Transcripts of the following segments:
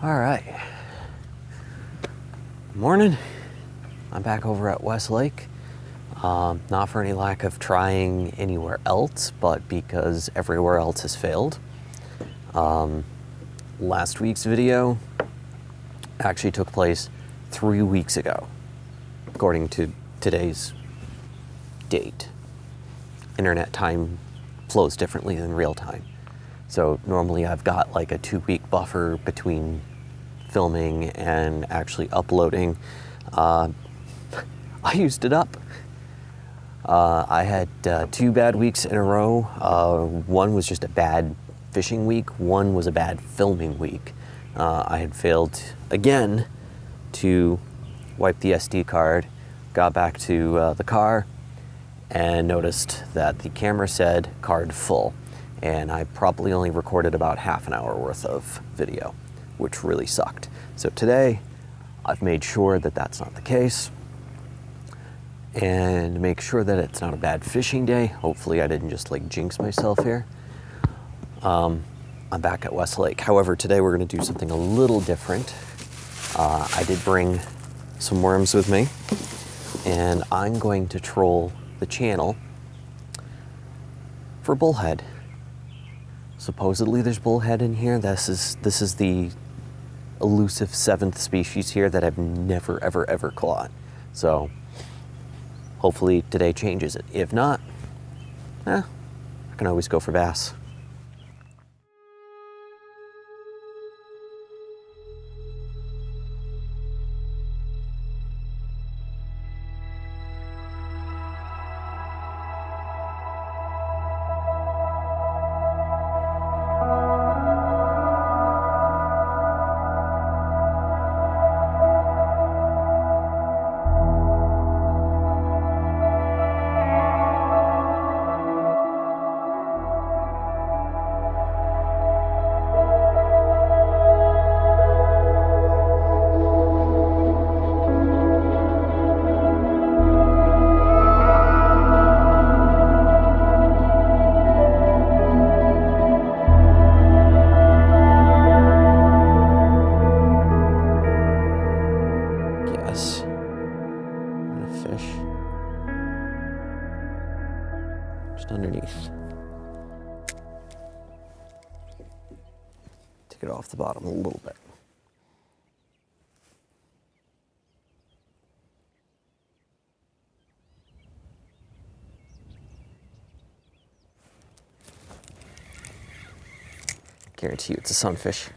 All right. Morning. I'm back over at Westlake. Not for any lack of trying anywhere else, but because everywhere else has failed. Last week's video actually took place 3 weeks ago, according to today's date. Internet time flows differently than real time. So normally I've got like a 2-week buffer between filming and actually uploading. I used it up. I had 2 bad weeks in a row. One was just a bad fishing week. One was a bad filming week. I had failed again to wipe the SD card, got back to the car, and noticed that the camera said card full. And I probably only recorded about half an hour worth of video, which really sucked. So today, I've made sure that that's not the case, and make sure that it's not a bad fishing day. Hopefully I didn't just like jinx myself here. I'm back at Westlake. However, today we're gonna do something a little different. I did bring some worms with me, and I'm going to troll the channel for bullhead. Supposedly there's bullhead in here. This is the elusive 7th species here that I've never ever caught. So hopefully today changes it. If not, I can always go for bass. Underneath. Take it off the bottom a little bit. Guarantee you it's a sunfish.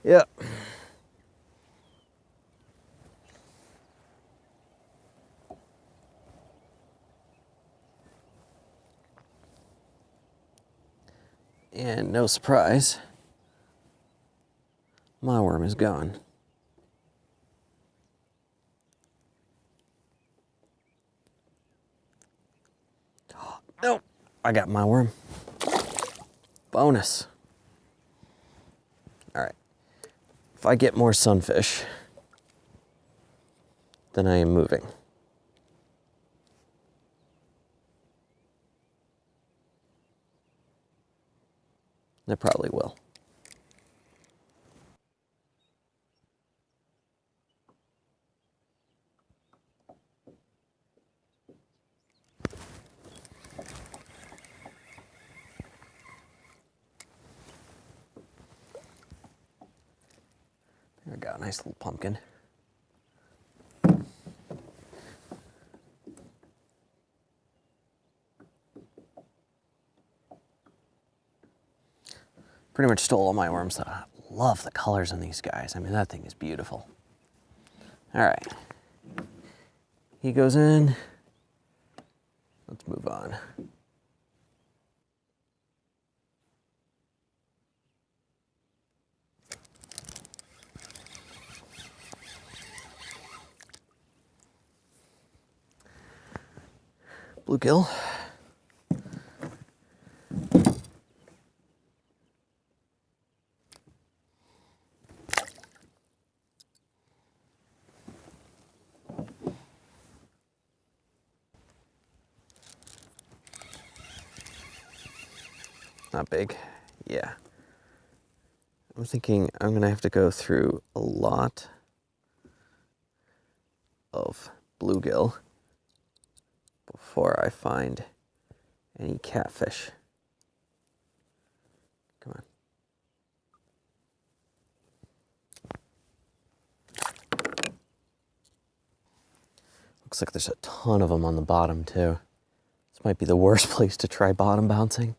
Yep. And no surprise, my worm is gone. Oh, no, I got my worm. Bonus. All right, if I get more sunfish, then I am moving. I probably will. There we go, nice little pumpkin. Pretty much stole all my worms. I love the colors on these guys. I mean, that thing is beautiful. All right. He goes in. Let's move on. Bluegill. Not big. Yeah. I'm thinking I'm going to have to go through a lot of bluegill before I find any catfish. Come on. Looks like there's a ton of them on the bottom too. This might be the worst place to try bottom bouncing.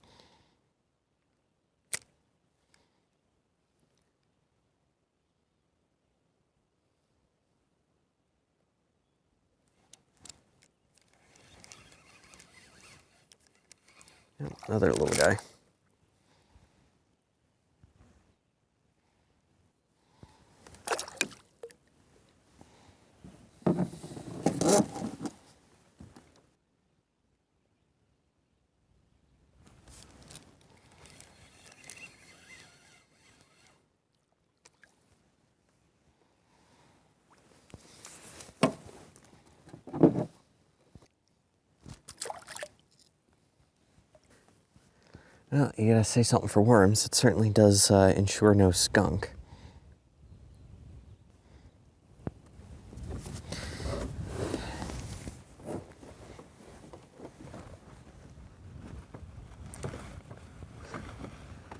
Yep, another little guy. Well, you gotta say something for worms. It certainly does ensure no skunk.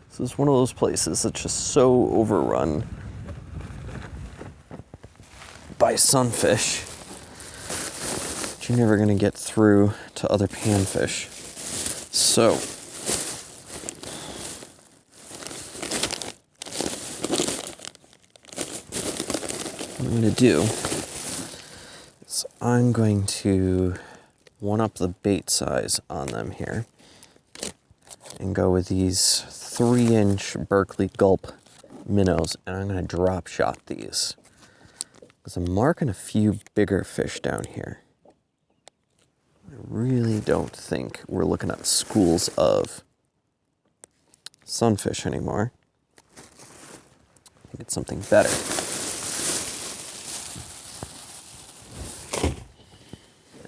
This is one of those places that's just so overrun by sunfish that you're never gonna get through to other panfish. So, what I'm going to do is I'm going to one up the bait size on them here and go with these 3-inch Berkeley Gulp minnows, and I'm going to drop shot these because I'm marking a few bigger fish down here. I really don't think we're looking at schools of sunfish anymore. I think it's something better.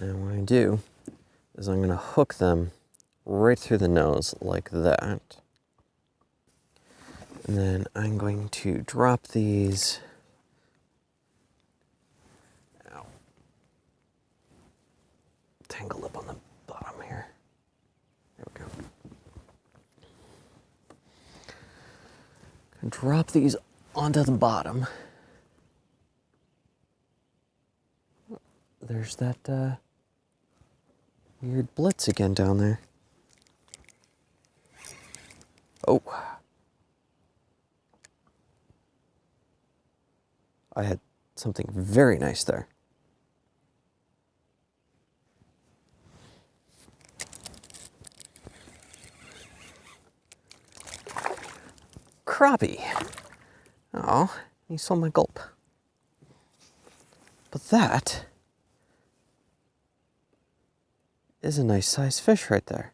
And what I do is I'm going to hook them right through the nose like that. And then I'm going to drop these. Ow. Tangled up on the bottom here. There we go. And drop these onto the bottom. There's that weird blitz again down there. Oh. I had something very nice there. Crappie. Oh, he saw my gulp. But that is a nice sized fish right there.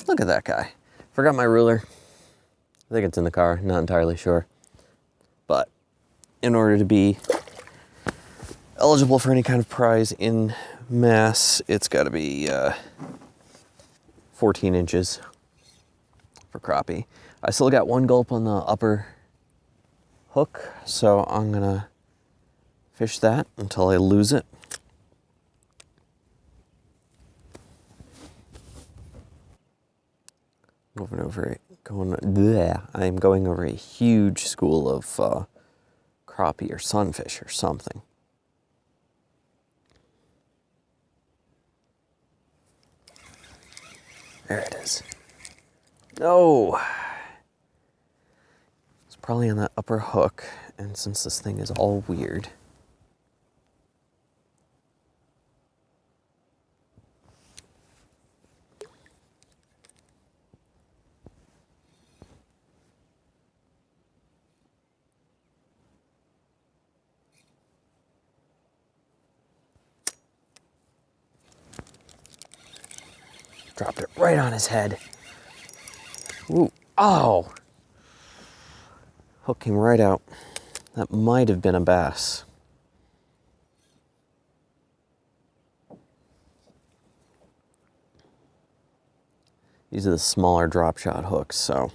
Look at that guy. Forgot my ruler. I think it's in the car, not entirely sure. But in order to be eligible for any kind of prize in mass, it's got to be 14 inches for crappie. I still got one gulp on the upper hook, so I'm gonna fish that until I lose it. I'm going over a huge school of crappie or sunfish or something. There it is. No! It's probably on that upper hook, and since this thing is all weird, dropped it right on his head. Ooh, oh! Hook came right out. That might have been a bass. These are the smaller Dropshot hooks, so.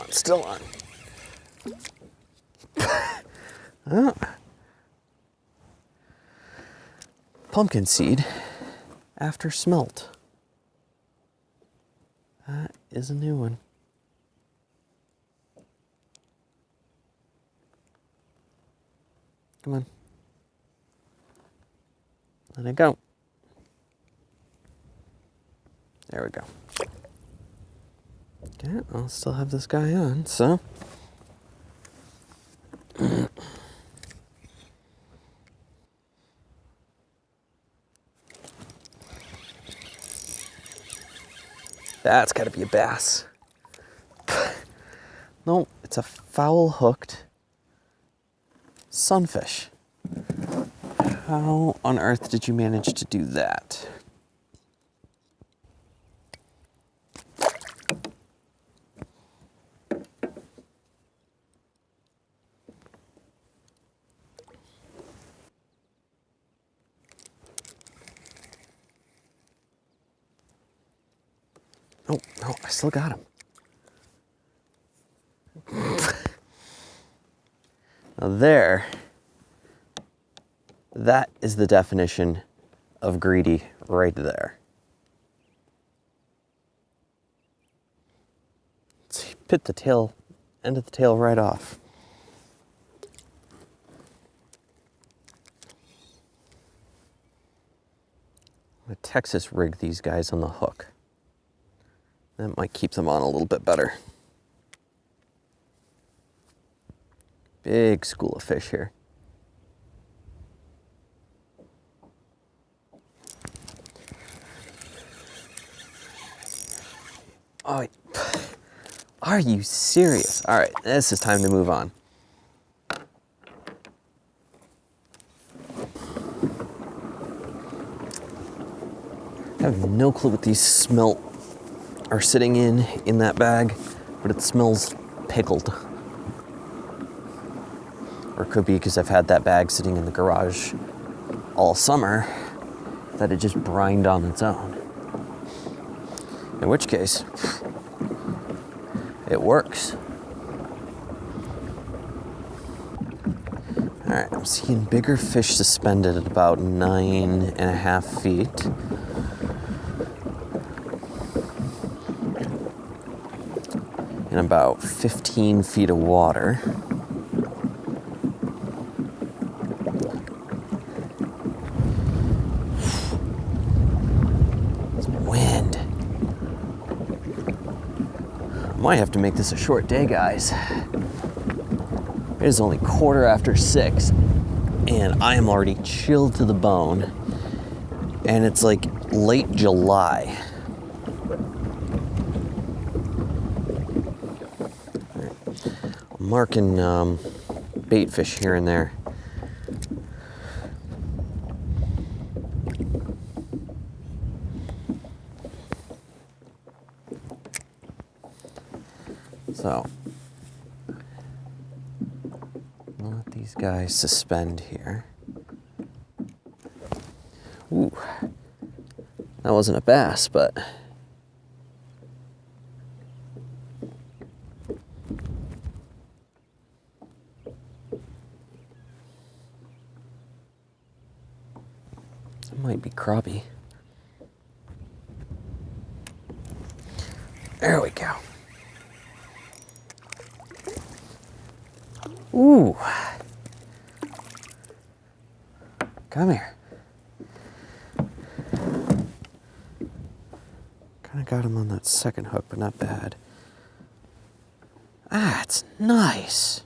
Still on. Oh. Pumpkin seed after smelt. That is a new one. Come on. Let it go. There we go. Okay, I'll still have this guy on, so. That's gotta be a bass. No, it's a foul-hooked sunfish. How on earth did you manage to do that? Oh, no, I still got him. Now there, that is the definition of greedy right there. Let's pit the tail, end of the tail right off. I'm gonna Texas rig these guys on the hook. That might keep them on a little bit better. Big school of fish here. Oh, are you serious? All right, this is time to move on. I have no clue what these smelt are sitting in that bag, but it smells pickled. Or it could be because I've had that bag sitting in the garage all summer that it just brined on its own. In which case, it works. All right, I'm seeing bigger fish suspended at about 9.5 feet. In about 15 feet of water. It's wind. I might have to make this a short day, guys. It is only 6:15, and I am already chilled to the bone. And it's like late July. Marking bait fish here and there. So, I'll let these guys suspend here. Ooh, that wasn't a bass, but might be crappie. There we go. Ooh. Come here. Kind of got him on that second hook, but not bad. Ah, it's nice.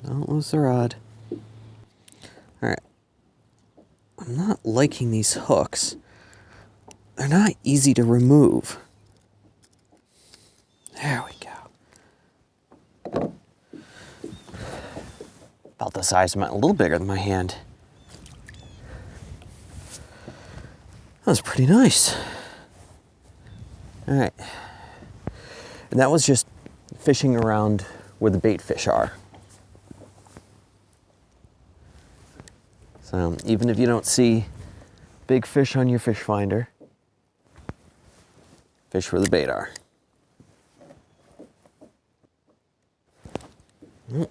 Don't lose the rod. All right. I'm not liking these hooks. They're not easy to remove. There we go. About the size of a little bigger than my hand. That was pretty nice. All right. And that was just fishing around where the bait fish are. So even if you don't see big fish on your fish finder, fish where the bait are. That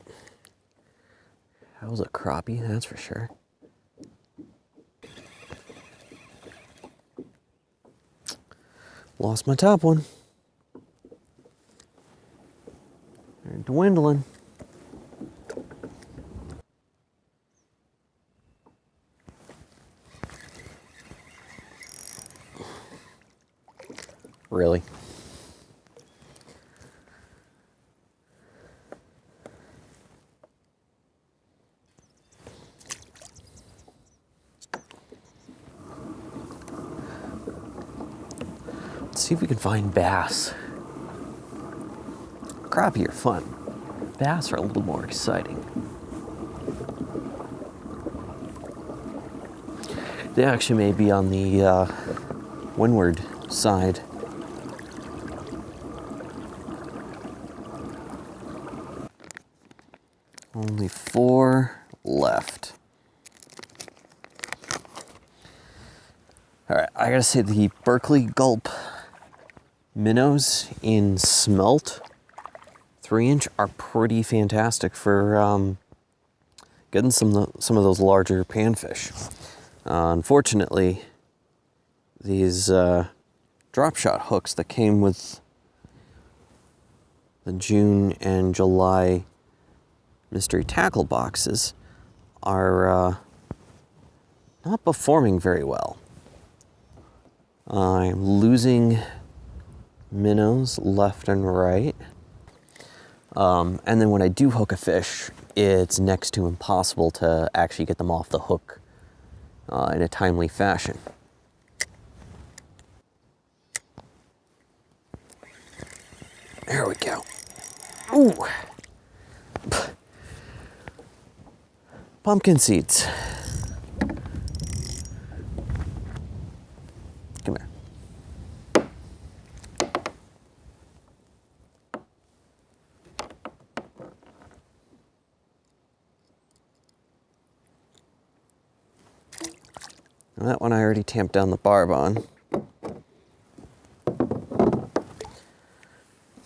was a crappie, that's for sure. Lost my top one. They're dwindling. Really? Let's see if we can find bass. Crappie are fun. Bass are a little more exciting. They actually may be on the windward side. Only 4 left. All right, I gotta say the Berkeley Gulp minnows in smelt 3-inch are pretty fantastic for getting some of those larger panfish. Unfortunately, these Dropshot hooks that came with the June and July mystery tackle boxes are not performing very well. I'm losing minnows left and right. And then when I do hook a fish, it's next to impossible to actually get them off the hook in a timely fashion. There we go. Ooh. Pumpkin seeds. Come here. That one I already tamped down the barb on.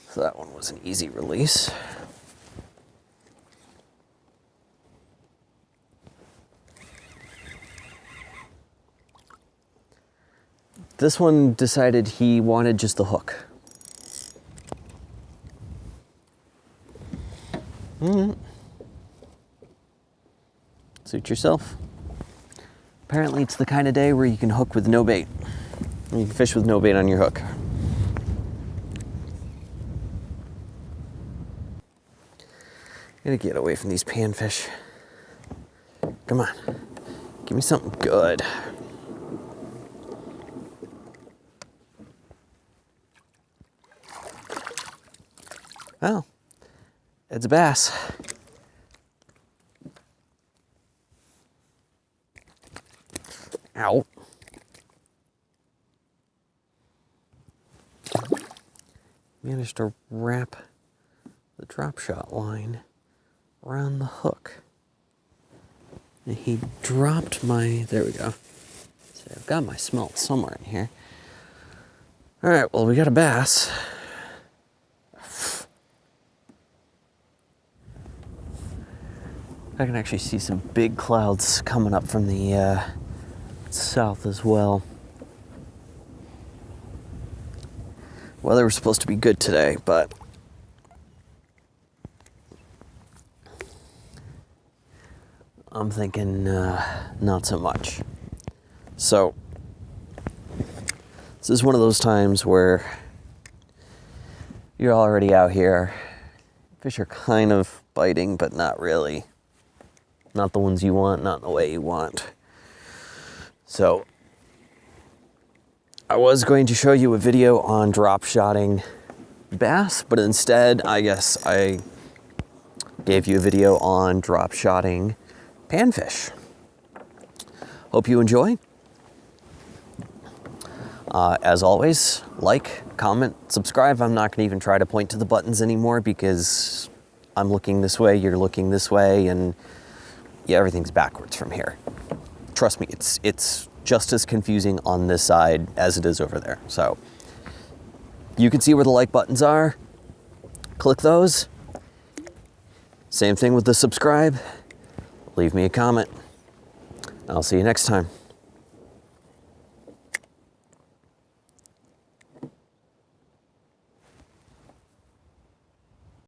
So that one was an easy release. This one decided he wanted just the hook. Suit yourself. Apparently it's the kind of day where you can hook with no bait. You can fish with no bait on your hook. Gotta get away from these panfish. Come on, give me something good. Oh, it's a bass. Ow. Managed to wrap the Dropshot line around the hook. And he dropped my, there we go. So I've got my smelt somewhere in here. All right, well, we got a bass. I can actually see some big clouds coming up from the south as well. Weather was supposed to be good today, but I'm thinking not so much. So this is one of those times where you're already out here. Fish are kind of biting, but not really. Not the ones you want, not in the way you want. So I was going to show you a video on drop shotting bass, but instead I guess I gave you a video on drop shotting panfish. Hope you enjoy. As always, like, comment, subscribe. I'm not going to even try to point to the buttons anymore because I'm looking this way, you're looking this way, and yeah, everything's backwards from here. trust me, it's just as confusing on this side as it is over there. So you can see where the like buttons are. Click those. Same thing with the subscribe. Leave me a comment. I'll see you next time.